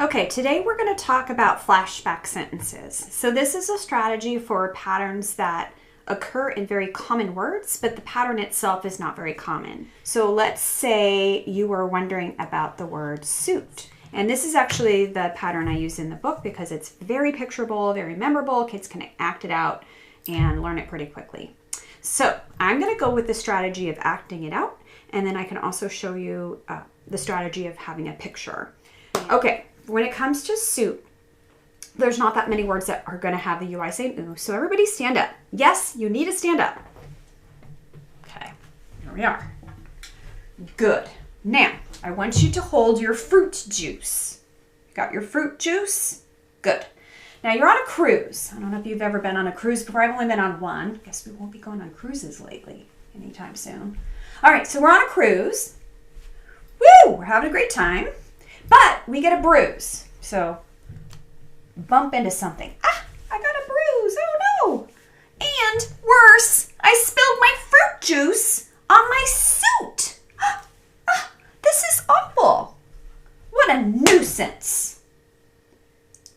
Okay, today we're going to talk about flashback sentences. So this is a strategy for patterns that occur in very common words, but the pattern itself is not very common. So let's say you were wondering about the word suit. And this is actually the pattern I use in the book because it's very picturable, very memorable. Kids can act it out and learn it pretty quickly. So I'm going to go with the strategy of acting it out, and then I can also show you the strategy of having a picture. Okay. When it comes to suit, there's not that many words that are going to have the UI saying ooh, so everybody stand up. Yes, you need to stand up. Okay, here we are. Good. Now, I want you to hold your fruit juice. Got your fruit juice? Good. Now, you're on a cruise. I don't know if you've ever been on a cruise before. I've only been on one. Guess we won't be going on cruises lately anytime soon. All right, so we're on a cruise. Woo! We're having a great time. But we get a bruise. So bump into something. Ah, I got a bruise. Oh no. And worse, I spilled my fruit juice on my suit. This is awful. What a nuisance.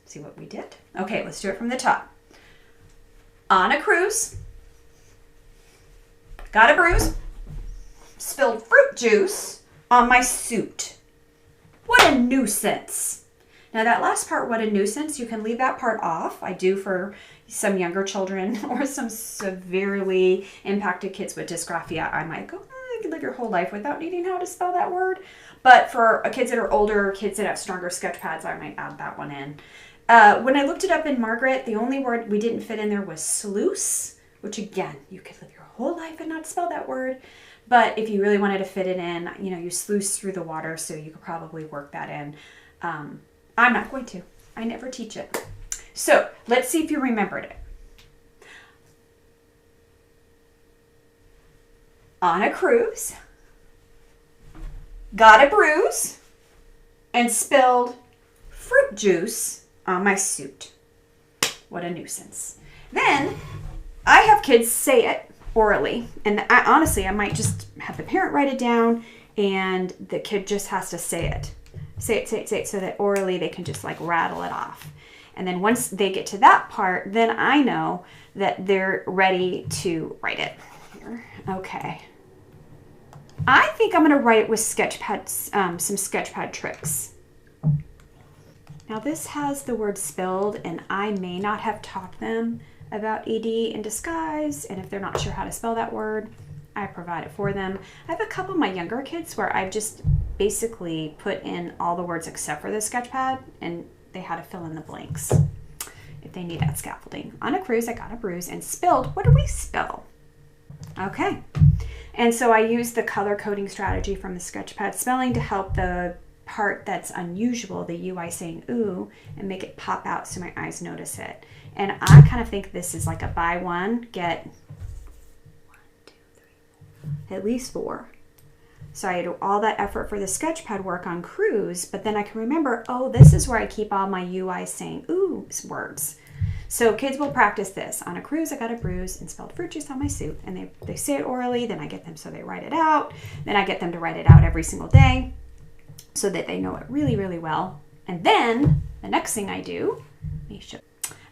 See what we did? Okay, let's do it from the top. On a cruise. Got a bruise. Spilled fruit juice on my suit. What a nuisance. Now that last part, what a nuisance, you can leave that part off. I do for some younger children or some severely impacted kids with dysgraphia. I might go, you can live your whole life without needing how to spell that word. But for kids that are older, kids that have stronger sketch pads, I might add that one in. When I looked it up in Margaret, the only word we didn't fit in there was sluice, which again, you could live your whole life and not spell that word. But if you really wanted to fit it in, you sluice through the water, so you could probably work that in. I'm not going to. I never teach it. So let's see if you remembered it. On a cruise, got a bruise, and spilled fruit juice on my suit. What a nuisance. Then I have kids say it orally, and honestly I might just have the parent write it down and the kid just has to say it so that orally they can just like rattle it off. And then once they get to that part, then I know that they're ready to write it. Okay, I think I'm going to write it with Sketchpad, some Sketchpad tricks. Now this has the word spilled, and I may not have taught them about ED in disguise, and if they're not sure how to spell that word, I provide it for them. I have a couple of my younger kids where I've just basically put in all the words except for the sketchpad, and they had to fill in the blanks if they need that scaffolding. On a cruise, I got a bruise and spilled. What do we spill? Okay, and so I use the color coding strategy from the sketchpad spelling to help the part that's unusual, the UI saying ooh, and make it pop out so my eyes notice it. And I kind of think this is like a buy one, get 1, 2, 3, 4, at least 4. So I do all that effort for the sketchpad work on cruise, but then I can remember, oh, this is where I keep all my UI saying ooh words. So kids will practice this. On a cruise, I got a bruise and spilled fruit juice on my suit. And they say it orally, then I get them so they write it out. Then I get them to write it out every single day so that they know it really, really well. And then the next thing I do, let me show.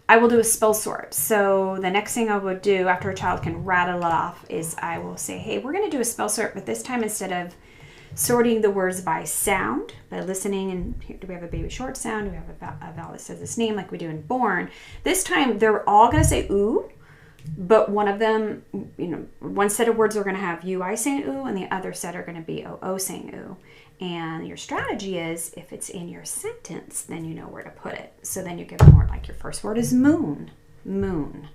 I will do a spell sort. So the next thing I would do after a child can rattle it off is I will say, hey, we're going to do a spell sort, but this time instead of sorting the words by sound, by listening, and here, do we have a baby short sound? Do we have a vowel that says its name like we do in born? This time they're all going to say ooh, but one of them, one set of words are going to have UI saying ooh, and the other set are going to be oh saying ooh. And your strategy is, if it's in your sentence, then you know where to put it. So then you give them more, like your first word is moon, moon,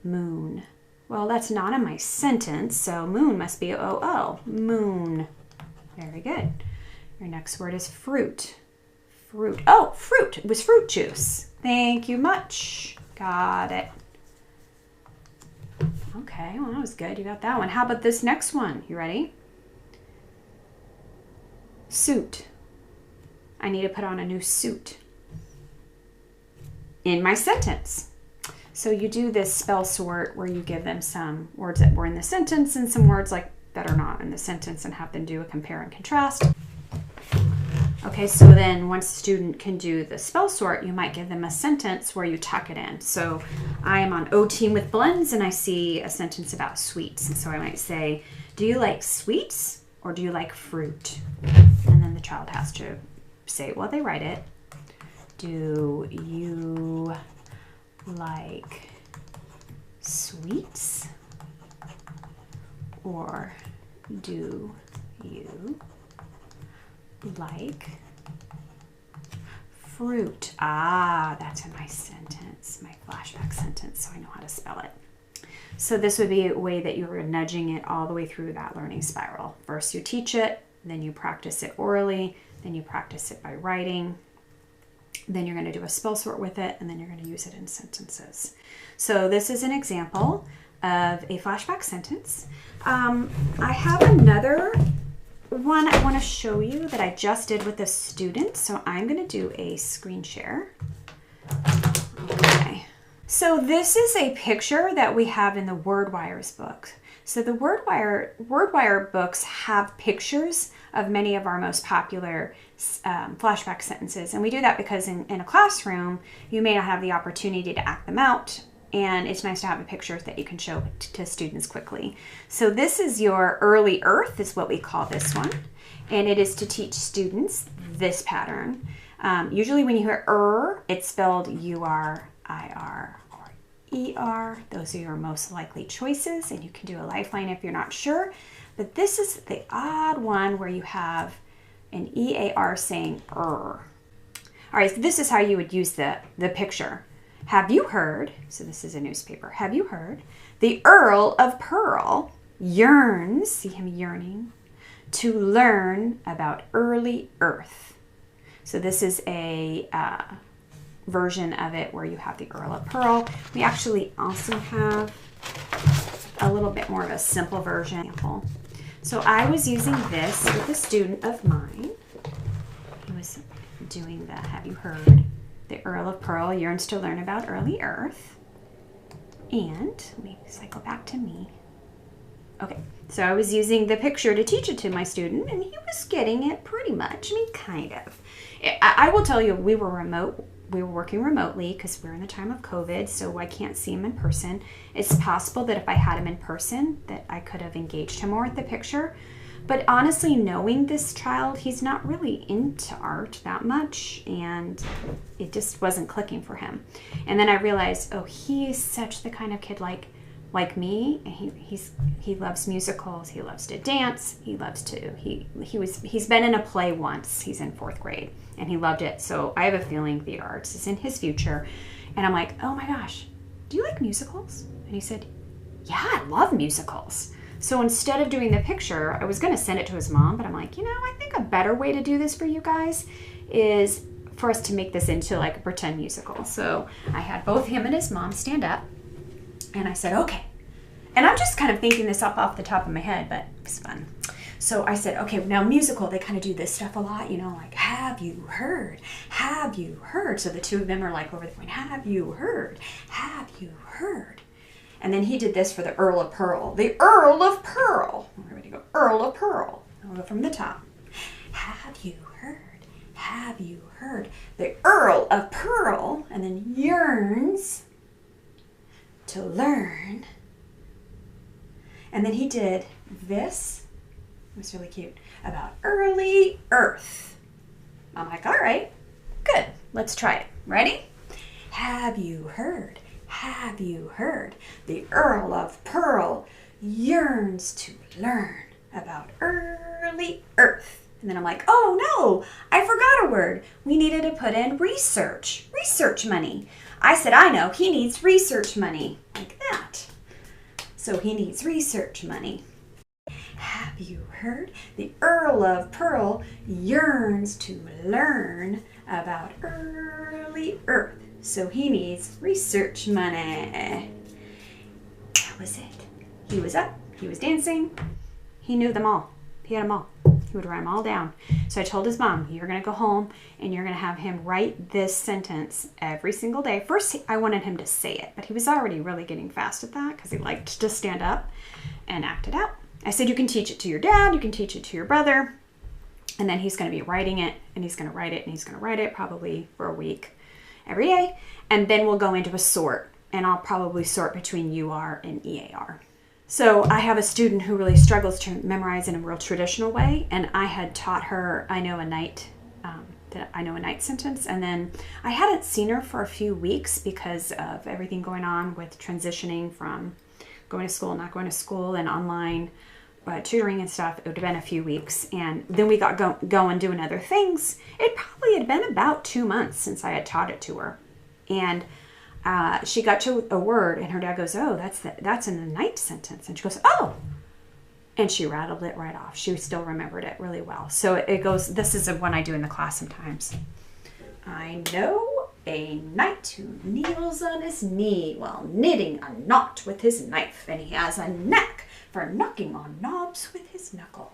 moon. Well, that's not in my sentence, so moon must be oh, moon. Very good. Your next word is fruit, fruit. Oh, fruit. It was fruit juice. Thank you much. Got it. Okay, well, that was good. You got that one. How about this next one? You ready? Suit. I need to put on a new suit in my sentence. So you do this spell sort where you give them some words that were in the sentence and some words like that are not in the sentence and have them do a compare and contrast. Okay, so then once the student can do the spell sort, you might give them a sentence where you tuck it in. So I am on O Team with blends and I see a sentence about sweets. And so I might say, do you like sweets or do you like fruit? And then the child has to say it while they write it. Do you like sweets or do you like fruit? Ah, that's in my sentence, my flashback sentence, so I know how to spell it. So this would be a way that you're nudging it all the way through that learning spiral. First you teach it, then you practice it orally, then you practice it by writing, then you're going to do a spell sort with it, and then you're going to use it in sentences. So this is an example of a flashback sentence. I have another one I want to show you that I just did with a student. So I'm going to do a screen share. Okay. So this is a picture that we have in the WordWire's book. So the WordWire books have pictures of many of our most popular flashback sentences. And we do that because in a classroom, you may not have the opportunity to act them out. And it's nice to have a picture that you can show to students quickly. So this is your early Earth, is what we call this one. And it is to teach students this pattern. Usually when you hear it's spelled U-R-I-R or E-R. Those are your most likely choices. And you can do a lifeline if you're not sure. But this is the odd one where you have an E-A-R saying All right, so this is how you would use the picture. Have you heard, so this is a newspaper, have you heard, the Earl of Pearl yearns, see him yearning, to learn about early Earth. So this is a version of it where you have the Earl of Pearl. We actually also have a little bit more of a simple version. So I was using this with a student of mine. He was doing the have you heard. The Earl of Pearl yearns to learn about early Earth. And let me cycle back to me. Okay, so I was using the picture to teach it to my student, and he was getting it pretty much. I mean, kind of. I will tell you, we were working remotely because we're in the time of COVID, so I can't see him in person. It's possible that if I had him in person, that I could have engaged him more with the picture. But honestly, knowing this child, he's not really into art that much, and it just wasn't clicking for him. And then I realized, oh, he's such the kind of kid like me. He loves musicals. He loves to dance. He loves to. He's been in a play once. He's in 4th grade, and he loved it. So I have a feeling the arts is in his future. And I'm like, oh my gosh, do you like musicals? And he said, yeah, I love musicals. So instead of doing the picture, I was going to send it to his mom, but I'm like, I think a better way to do this for you guys is for us to make this into like a pretend musical. So I had both him and his mom stand up, and I said, okay. And I'm just kind of thinking this up off the top of my head, but it's fun. So I said, okay, now musical, they kind of do this stuff a lot, like, have you heard? Have you heard? So the two of them are like over the point, have you heard? Have you heard? And then he did this for the Earl of Pearl. The Earl of Pearl. We're ready to go. Earl of Pearl. I'll go from the top. Have you heard? Have you heard? The Earl of Pearl. And then yearns to learn. And then he did this. It was really cute. About early Earth. I'm like, all right, good. Let's try it. Ready? Have you heard? Have you heard? The Earl of Pearl yearns to learn about early Earth. And then I'm like, oh no, I forgot a word. We needed to put in research money. I said, I know, he needs research money, like that. So he needs research money. Have you heard? The Earl of Pearl yearns to learn about early Earth. So he needs research money. That was it. He was up. He was dancing. He knew them all. He had them all. He would write them all down. So I told his mom, you're going to go home and you're going to have him write this sentence every single day. First, I wanted him to say it, but he was already really getting fast at that because he liked to stand up and act it out. I said, you can teach it to your dad. You can teach it to your brother. And then he's going to be writing it, and he's going to write it, and he's going to write it probably for a week every day. And then we'll go into a sort, and I'll probably sort between UR and EAR. So I have a student who really struggles to memorize in a real traditional way, and I had taught her I know a night sentence, and then I hadn't seen her for a few weeks because of everything going on with transitioning from going to school, not going to school, and online tutoring and stuff. It would have been a few weeks, and then we got going doing other things. It probably had been about 2 months since I had taught it to her, and she got to a word, and her dad goes, "Oh, that's in the night sentence," and she goes, "Oh." And she rattled it right off. She still remembered it really well. So it goes, this is one I do in the class sometimes. I know a knight who kneels on his knee while knitting a knot with his knife, and he has a knack for knocking on knobs with his knuckle.